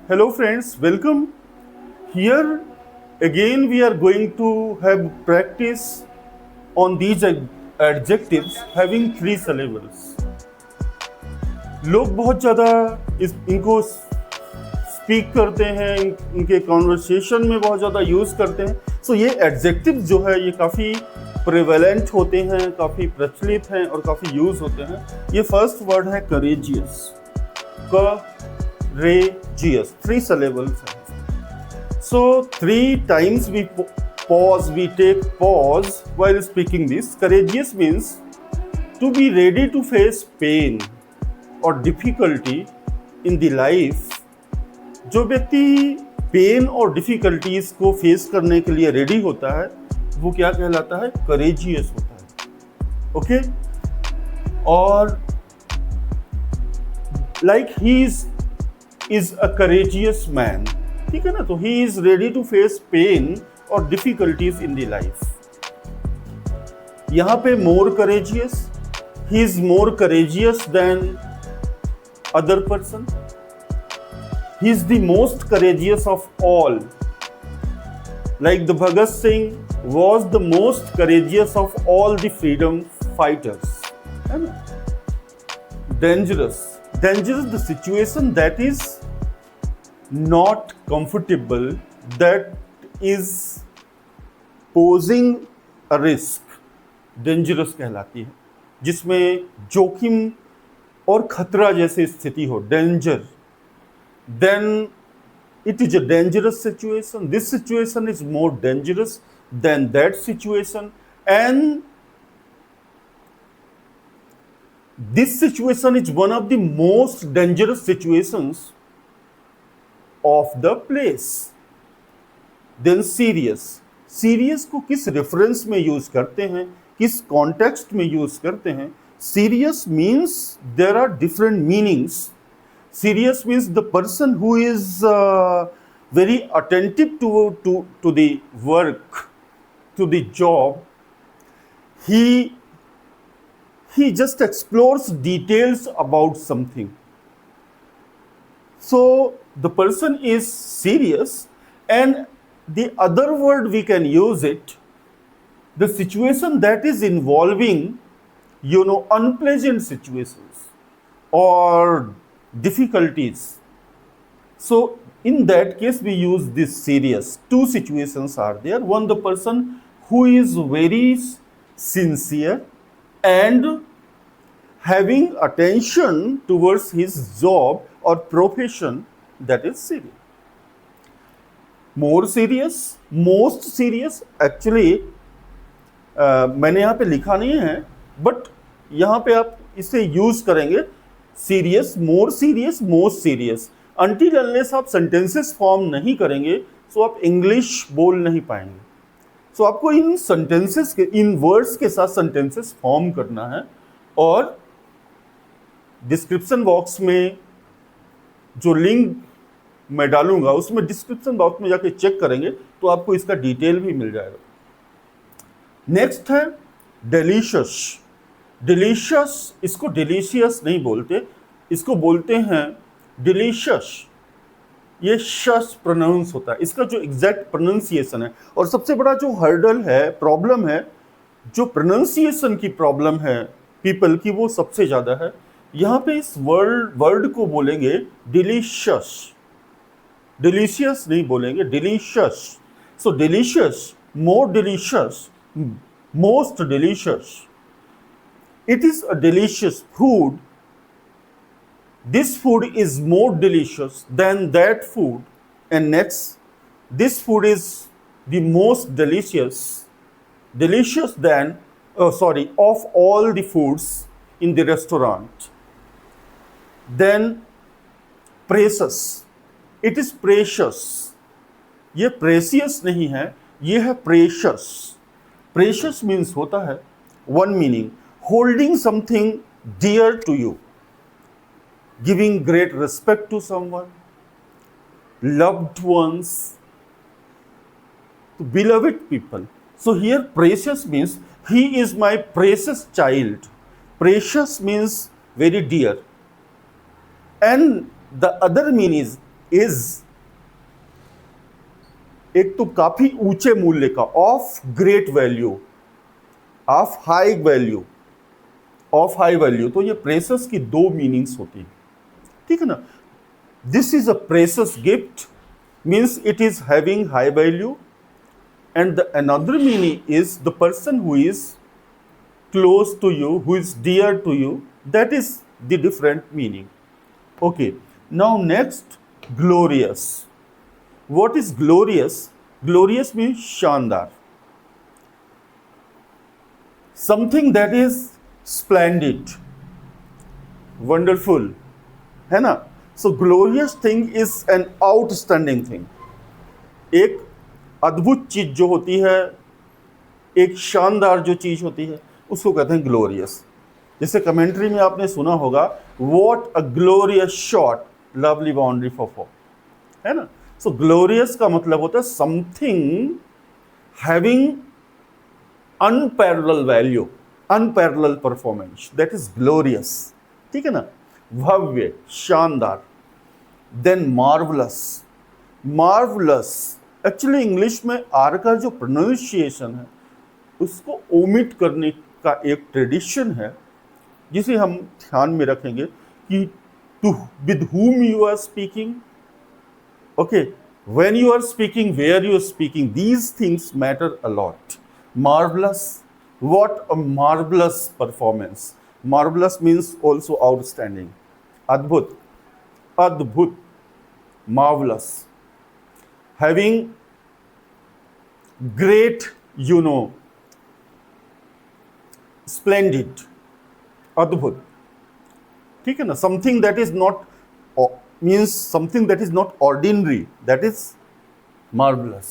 Hello friends, welcome. Here again we are going to have practice on these adjectives having three syllables. लोग बहुत ज़्यादा इनको speak करते हैं, इनके कॉन्वर्सेशन में बहुत ज़्यादा यूज़ करते हैं. सो ये एडजेक्टिव्स जो है ये काफ़ी प्रिवेलेंट होते हैं, काफ़ी प्रचलित हैं और काफ़ी यूज़ होते हैं. ये फर्स्ट वर्ड है courageous. Courageous, three syllables. So 3 times we take pause while speaking this. Courageous means to be ready to face pain or difficulty in the life. जो व्यक्ति पेन और डिफिकल्टीज को फेस करने के लिए रेडी होता है वो क्या कहलाता है? करेजियस होता है. ओके. और like he is a courageous man. ठीक है ना. तो he is ready to face pain or difficulties in the life. यहां पे more courageous, he is more courageous than other person. He is the most courageous of all. Like the Bhagat Singh was the most courageous of all the freedom fighters. है ना. Dangerous, the situation that is not comfortable, that is posing a risk, dangerous कहलाती है. जिसमें जोखिम और खतरा जैसी स्थिति हो, danger, then it is a dangerous situation. This situation is more dangerous than that situation, and this situation is one of the most dangerous situations of the place. Then serious को किस रेफरेंस में use करते हैं, किस context में use करते हैं? Serious means there are different meanings. Serious means the person who is very attentive to the work, to the job. He just explores details about something. So the person is serious, and the other word we can use it, the situation that is involving, unpleasant situations or difficulties. So in that case we use this serious. Two situations are there. One, the person who is very sincere and having attention towards his job or profession, that is serious. More serious, most serious, actually मैंने यहाँ पे लिखा नहीं है, but यहाँ पे आप इसे यूज करेंगे. Serious, more serious, most serious. Until unless आप सेंटेंसेस फॉर्म नहीं करेंगे तो आप इंग्लिश बोल नहीं पाएंगे. सो आपको इन सेंटेंसेस के, इन वर्ड्स के साथ सेंटेंसेस फॉर्म करना है. और डिस्क्रिप्शन बॉक्स में जो लिंक मैं डालूंगा उसमें डिस्क्रिप्शन बॉक्स में जाके चेक करेंगे तो आपको इसका डिटेल भी मिल जाएगा. नेक्स्ट है डिलीशियस. डिलीशियस, इसको डिलीशियस नहीं बोलते, इसको बोलते हैं डिलीशियस. ये शस प्रोनाउंस होता है. इसका जो एग्जैक्ट प्रोनाउंसिएशन है, और सबसे बड़ा जो हर्डल है, प्रॉब्लम है, जो प्रोनाउंसिएशन की प्रॉब्लम है पीपल की, वो सबसे ज़्यादा है. यहाँ पे इस वर्ड को बोलेंगे डिलीशियस. डिलीशियस नहीं बोलेंगे, delicious. So delicious, more delicious, most delicious. It is a delicious food. This food is more delicious than that food. And next, this food is the most delicious than, of all the foods in the restaurant. Then precious. It is precious. ये precious नहीं है, ये है precious. Precious means होता है one meaning, holding something dear to you, giving great respect to someone, loved ones, beloved people. So here precious means he is my precious child. Precious means very dear. And the other meaning is एक तो काफी ऊंचे मूल्य का, of great value, of high value, of high value. तो ये प्रेसस की दो मीनिंग्स होती है, ठीक है ना। This is a precious gift means it is having high value, and the another meaning is the person who is close to you, who is dear to you, that is the different meaning. Okay, now next, glorious. What is glorious? Glorious means शानदार, something that is splendid, wonderful, है ना। So glorious thing is an outstanding thing. एक अद्भुत चीज जो होती है, एक शानदार जो चीज होती है, उसको कहते हैं ग्लोरियस। जैसे कमेंट्री में आपने सुना होगा, what a glorious shot, lovely boundary for four, है ना। सो ग्लोरियस का मतलब होता है something having unparalleled value, unparalleled performance, that is glorious, ठीक है ना, भव्य, शानदार। Then marvellous. Marvellous actually English में आर का जो प्रोनाउंसिएशन है उसको ओमिट करने का एक ट्रेडिशन है, जिसे हम ध्यान में रखेंगे कि to with whom you are speaking, okay, when you are speaking, where you are speaking, these things matter a lot. Marvelous, what a marvelous performance. Marvelous means also outstanding, adbhut, adbhut, marvelous, having great, splendid, अद्भुत, ठीक है ना। Something that is not means something that is not ordinary, that is marvellous.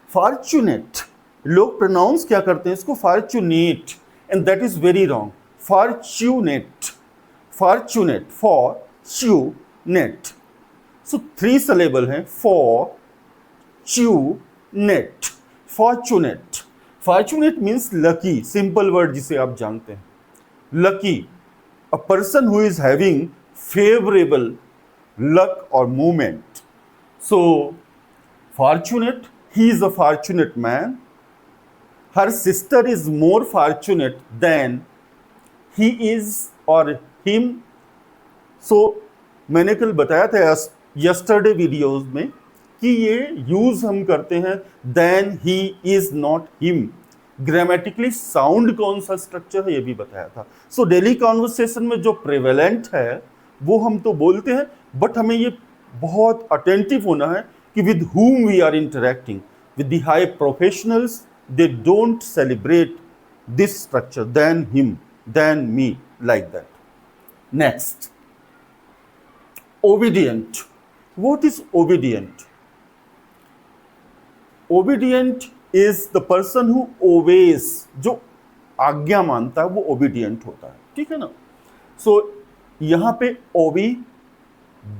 Fortunate, लोग pronounce क्या करते हैं इसको fortunate, and that is very wrong. Fortunate, fortunate, fortunate. So 3 syllable हैं, fortunate, fortunate. Fortunate means lucky, simple word जिसे आप जानते हैं, lucky, a person who is having favorable luck or movement. So fortunate, he is a fortunate man. Her sister is more fortunate than he is or him. So मैंने कल बताया था yesterday videos में कि ये यूज हम करते हैं than he is not him। Grammatically sound कौन सा स्ट्रक्चर है ये भी बताया था। सो डेली कॉन्वर्सेशन में जो प्रेवेलेंट है वो हम तो बोलते हैं, बट हमें ये बहुत अटेंटिव होना है कि with whom we are interacting. With the high professionals, they don't celebrate this structure, then him, then me, like that. Next, obedient. What is obedient? Obedient is the person who obeys, जो आज्ञा मानता है वो obedient होता है, ठीक है ना। सो यहां पे ओबी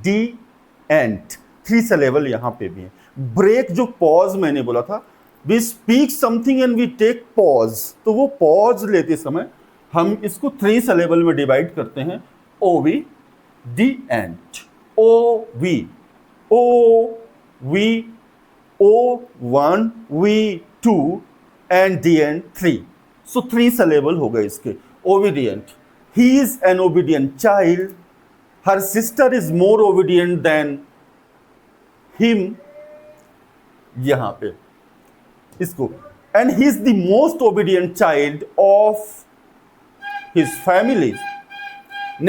डी एंट 3 सिलेबल यहां पे भी है। ब्रेक, जो पॉज मैंने बोला था, we speak something and we take pause, तो वो पॉज लेते समय हम इसको 3 सिलेबल में डिवाइड करते हैं, obedient, O V, O V, O1, V2 and D and 3. So 3 syllable हो गए इसके। Obedient. He is an obedient child. Her sister is more obedient than him. यहाँ पे इसको, and he is the most obedient child of his family.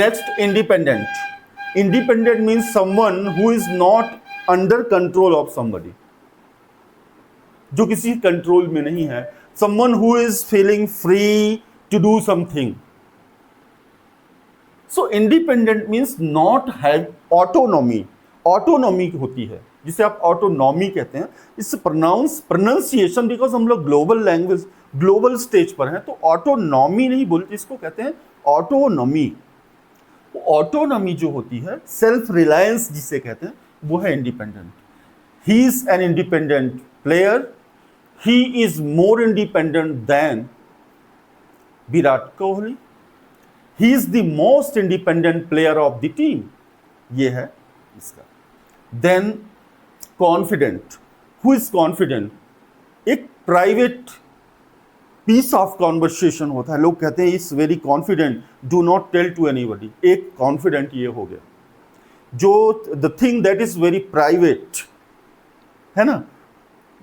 Next, independent. Independent means someone who is not under control of somebody, जो किसी control में नहीं है। someone who is feeling free to do something. So independent means not have autonomy. autonomy होती है जिसे आप autonomy कहते हैं। इससे प्रोनाउंसिएशन, बिकॉज हम लोग ग्लोबल लैंग्वेज, ग्लोबल स्टेज पर हैं, तो ऑटोनॉमी नहीं बोलते, इसको कहते हैं ऑटोनॉमी। ऑटोनॉमी जो होती है, सेल्फ रिलायंस जिसे कहते हैं, वो है independent. He is an independent player, he is more independent than Virat Kohli. He is the most independent player of the team. ये है इसका। Then confident, who is confident, एक प्राइवेट पीस ऑफ कॉन्वर्सेशन होता है, लोग कहते हैं is very confident, do not tell to anybody, एक कॉन्फिडेंट ये हो गया, जो the thing that is very private है ना,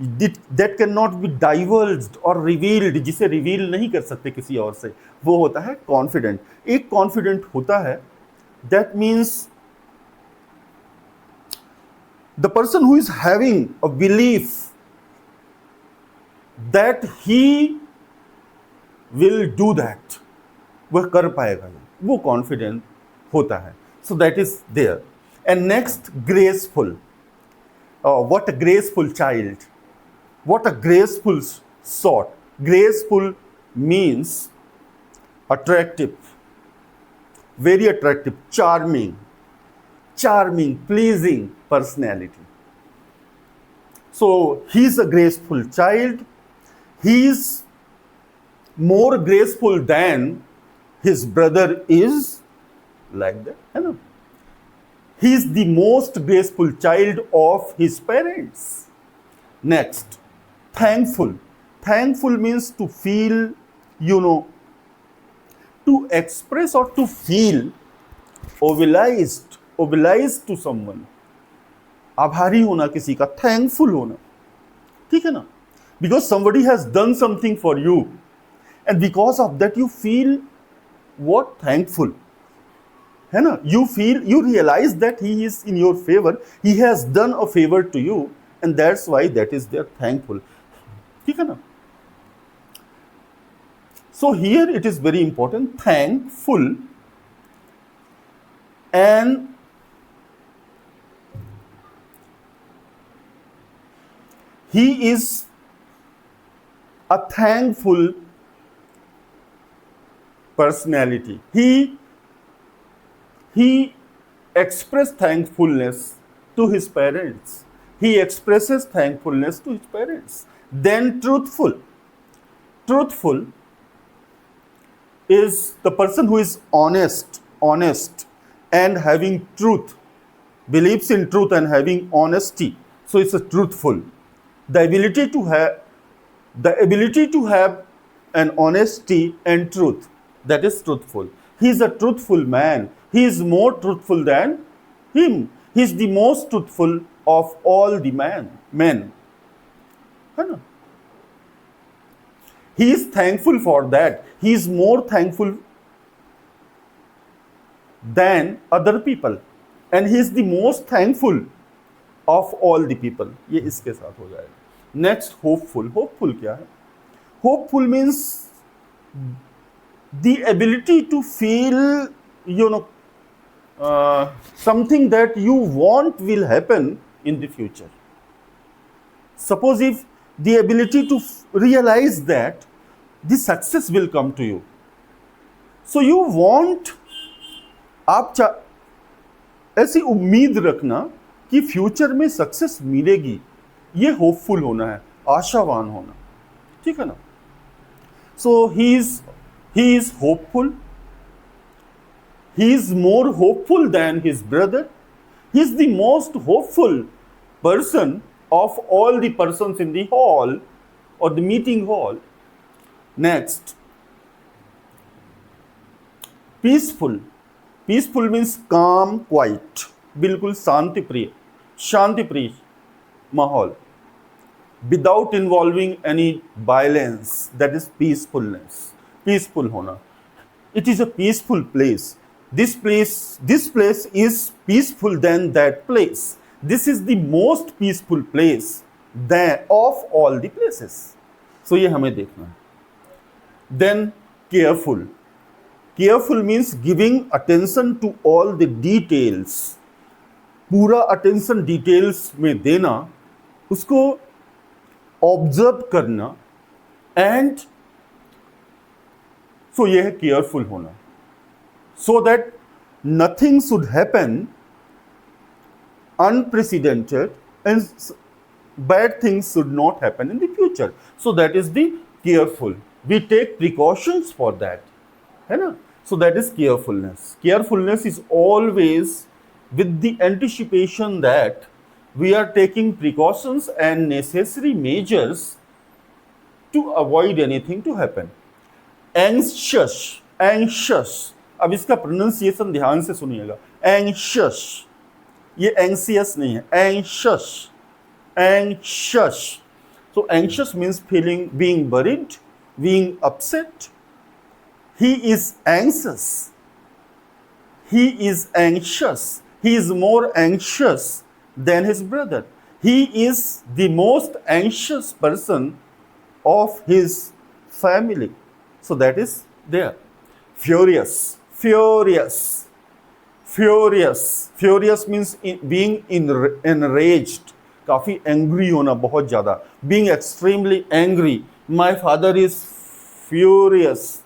that can not be diversed और रिवील्ड, जिसे रिवील नहीं कर सकते किसी और से, वो होता है कॉन्फिडेंट। एक कॉन्फिडेंट होता है, that means the person who is having a belief that he will do that, वह कर पाएगा, वो कॉन्फिडेंट होता है। So that is there. And next, graceful. What a graceful child, what a graceful sort. Graceful means attractive, very attractive, charming, pleasing personality. So he is a graceful child. He is more graceful than his brother is, like that, you know. He is the most graceful child of his parents. Next, thankful. Thankful means to feel, to express or to feel obliged to someone, आभारी होना किसी का, thankful होना, ठीक है ना, because somebody has done something for you and because of that you feel what, thankful, है ना, you realize that he is in your favor, he has done a favor to you and that's why that is there, thankful, ठीक है ना। So here it is very important, thankful, and he is a thankful personality. He expressed thankfulness to his parents. He expresses thankfulness to his parents. Then truthful. Truthful is the person who is honest and having truth, believes in truth and having honesty. So it's a truthful. The ability to have an honesty and truth, that is truthful. He is a truthful man. He is more truthful than him. He is the most truthful of all the men. है ना? He is thankful for that. He is more thankful than other people. And he is the most thankful of all the people. ये इसके साथ हो जाएगा. Next, hopeful. Hopeful क्या है? Hopeful means the ability to feel, something that you want will happen in the future. Suppose if the ability to realize that the success will come to you. So you want, आप ऐसी उम्मीद रखना कि future में success मिलेगी, ये hopeful होना है, आशावान होना, ठीक है ना। So he is hopeful. He is more hopeful than his brother. He is the most hopeful person of all the persons in the hall or the meeting hall. Next, peaceful. Peaceful means calm, quiet, बिल्कुल शांति प्रिय माहौल, without involving any violence. That is peacefulness. Peaceful होना. It is a peaceful place. This place is peaceful than that place. This is the most peaceful place of all the places. So ये हमें देखना है. Then careful. Careful means giving attention to all the details. पूरा attention details में देना, उसको observe करना, and so ये है careful होना. So that nothing should happen unprecedented and bad things should not happen in the future. So that is the careful. We take precautions for that. है ना? So that is carefulness. Carefulness is always with the anticipation that we are taking precautions and necessary measures to avoid anything to happen. Anxious, anxious, अब इसका pronunciation ध्यान से सुनिएगा. Anxious, ये anxious नहीं है, anxious, anxious. So anxious means feeling, being worried, being upset. He is anxious. He is anxious. He is more anxious than his brother. He is the most anxious person of his family. So that is there. Furious, furious, furious. Furious means being enraged. काफी angry होना, बहुत ज़्यादा. Being extremely angry. My father is furious.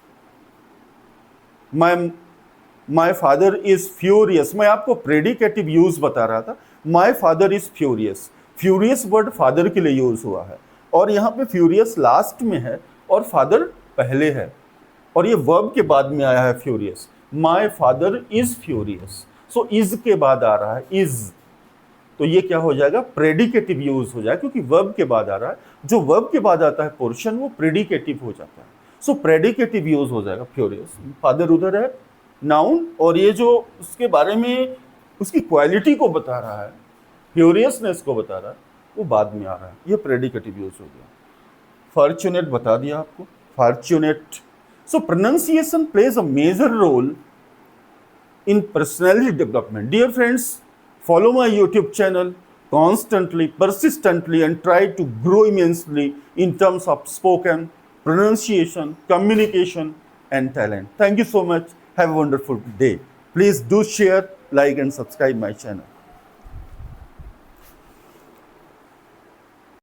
My father is furious. मैं आपको predicative use बता रहा था. My father is furious. Furious word father के लिए यूज हुआ है और यहाँ पे furious लास्ट में है और फादर पहले है और ये वर्ब के बाद में आया है furious. My father is furious. So is के बाद आ रहा है is. तो ये क्या हो जाएगा? प्रेडिकेटिव यूज हो जाएगा क्योंकि वर्ब के बाद आ रहा है. जो वर्ब के बाद आता है पोर्शन वो प्रेडिकेटिव हो जाता है. सो प्रेडिकेटिव यूज हो जाएगा फ्यूरियस. फादर उधर है नाउन और ये जो उसके बारे में उसकी क्वालिटी को बता रहा है, फ्यूरियसनेस को बता रहा है, वो बाद में आ रहा है. ये प्रेडिकेटिव यूज हो गया. फॉर्चुनेट बता दिया आपको, fortunate. So pronunciation plays a major role in personality development. Dear friends, follow my YouTube channel constantly, persistently, and try to grow immensely in terms of spoken, pronunciation, communication, and talent. Thank you so much. Have a wonderful day. Please do share, like, and subscribe my channel.